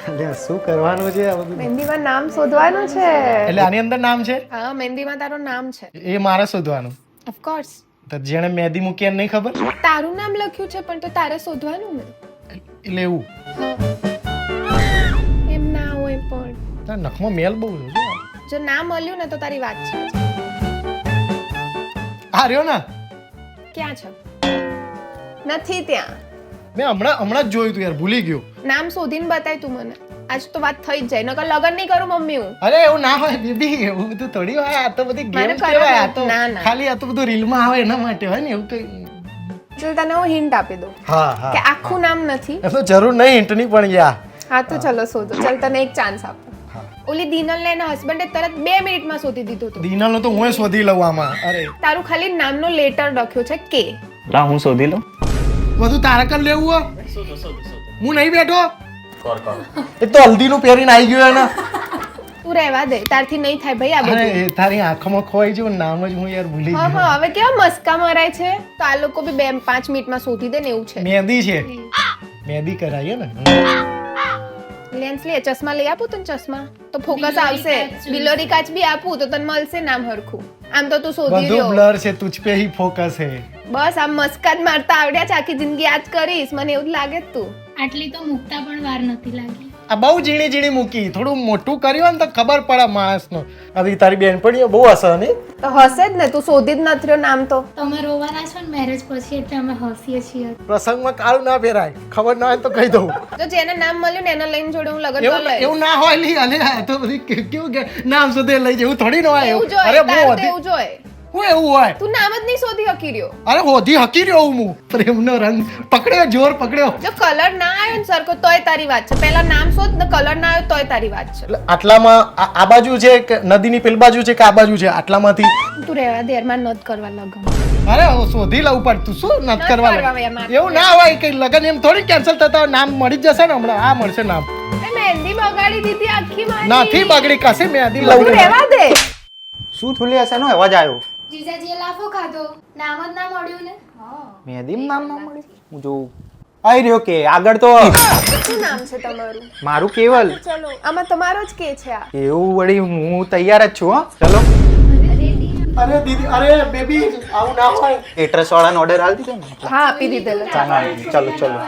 એટલે શું કરવાનું છે આ બધું? મહેંદીમાં નામ શોધવાનું છે. એટલે આની અંદર નામ છે? હા, મહેંદીમાં તારું નામ છે. એ મારે શોધવાનું. ઓફકોર્સ. તો જેણે મહેંદી મૂકી એને નહીં ખબર? તારું નામ લખ્યું છે પણ તો તારે શોધવાનું ને. એટલે એવું એમ ના હોય પણ તારા નખમાં મેલ બહુ છે શું? જો ના મળ્યું ને તો તારી વાત છે. આ રહ્યો ને, ક્યાં છે? નથી ત્યાં. મેં હમણાં જ જોયું તું યાર, ભૂલી ગયો. નામ શોધીને બતાય તું મને. આજ તો વાત થઈ જ જાય, નકર લગન નહીં કરું મમ્મી હું. અરે એવું ના હોય બેબી, એવું બધું થોડી હોય. આ તો બધી મારે ગેમ કરવા કહેવાય. આ તો ના, ના. ખાલી આ તો બધું રીલમાં આવે એના માટે હોય ને, એવું કઈ. ચલ તને હું હિન્ટ આપી દઉં હા કે હા, આખું નામ નથી. એ તો જરૂર નહીં હિન્ટની પણ યાર. હા તો ચલો શોધો. ચલ તને એક ચાન્સ આપો. હા. ઓલી દીનલ ને એના હસબન્ડે તરત 2 મિનિટમાં શોધી દીધું હતું. દીનલનો તો હું શોધી લઉં આમાં. અરે તારું ખાલી નામનો લેટર લખ્યો છે કે. લા હું શોધી લઉં. બધું તારે કર લેવું હો. હું નહીં બેઠો. એ તો હલ્દીનું પહેરીને આવી ગયો એને. તું રહેવા દે, તારથી નહીં થાય ભાઈ આ બધું. અરે એ તારી આંખમાં ખોવાઈ ગયું, નામ જ હું યાર ભૂલી હા ગયો. હા, હવે કેવા મસ્કા મરાય છે. તો આ લોકો બી 2-5 મિનિટમાં શોધી દે ને એવું છે. મહેંદી છે, મહેંદી કરાઈએ ને. લેન્સ લે, ચશ્મા લઈ આપું તને ચશ્મા તો ફોકસ આવશે. બિલોરી કાચ બી આપું તો તને મળશે નામ હરખું. આમ તો તું શોધી બધું રહ્યો. બ્લર છે, તુજ પે ही ફોકસ है. બસ આમ મસ્કા જ મારતા આવડ્યા છે, આખી જિંદગી આજ કરીશ મને એવું જ લાગે જ તું. આટલી તો મૂકતા પણ વાર નથી લાગી. આ બહુ ઝીણી ઝીણી મૂકી, થોડું મોટું કર્યું ને તો ખબર પડે માણસનો. હવે તારી બેનપણીઓ બહુ હશે ને. તો હશે જ ને, તું શોધી જ નથી રહ્યો નામ તો. તમે રોવાના છો ને મેરેજ પછી એટલે અમે હસીએ છીએ. પ્રસંગમાં કાળું ના પહેરાય, ખબર ના હોય તો કહી દઉં. જો જેને નામ મળ્યું ને એને લઈને જોડે હું લગન કરી એવું લઈશ. એવું ના હોય લી. અલે આ તો બધી કેવું કે નામ શોધે લઈ જવું થોડી ન હોય. એવું જોઈએ, અરે તારું હું તો એવું જોઈએ. હું એવું હોય. તું નામ જ નહીં શોધી હકી રહ્યો. અરે હોધી હકી રહ્યો હું. પ્રેમનો રંગ પકડ્યો, જોર પકડ્યો. જો કલર ના આવ્યો ને સરખો તોય તારી વાત છે. પહેલા નામ શોધ ને કલર ના આવ્યો તોય તારી વાત છે. એટલે આટલામાં આ બાજુ છે કે નદીની પેલ બાજુ છે કે આ બાજુ છે? આટલામાંથી તું રહેવા દે યાર, મારે નથી કરવા લગન. અરે શોધી લઉં પણ તું શું નથી નથી કરવા કરવા લાગી? એમાં. એવું ના હોય કે લગન એમ થોડી કેન્સલ થતા હોય. નામ મળી જ જશે ને હમણાં. આ મળશે નામ. એ મહેંદી બગાડી દીધી આખી મારી. નથી બગડી કશે મહેંદી તું બગડી. રહેવા દે. શું થુલી હશે નો અવાજ આવ્યો? જીજાજીએ લાફો ખાધો, નામ જ ના મળ્યું ને. મહેંદીમ નામ ના મળ્યું? હું જોઉં. આવી રહ્યો કે આગળ તો શું નામ છે તમારું? મારું કેવલ. ચલો આમાં તમારો જ કે છે આ. એવું વળી હું તૈયાર જ છું. હો ચલો. અરે દીદી, અરે બેબી, આવું ના હોય. એટ્રેસ વાળાનો ઓર્ડર આલી દીધો ને. હા આપી દીધેલો. ચલો ચલો.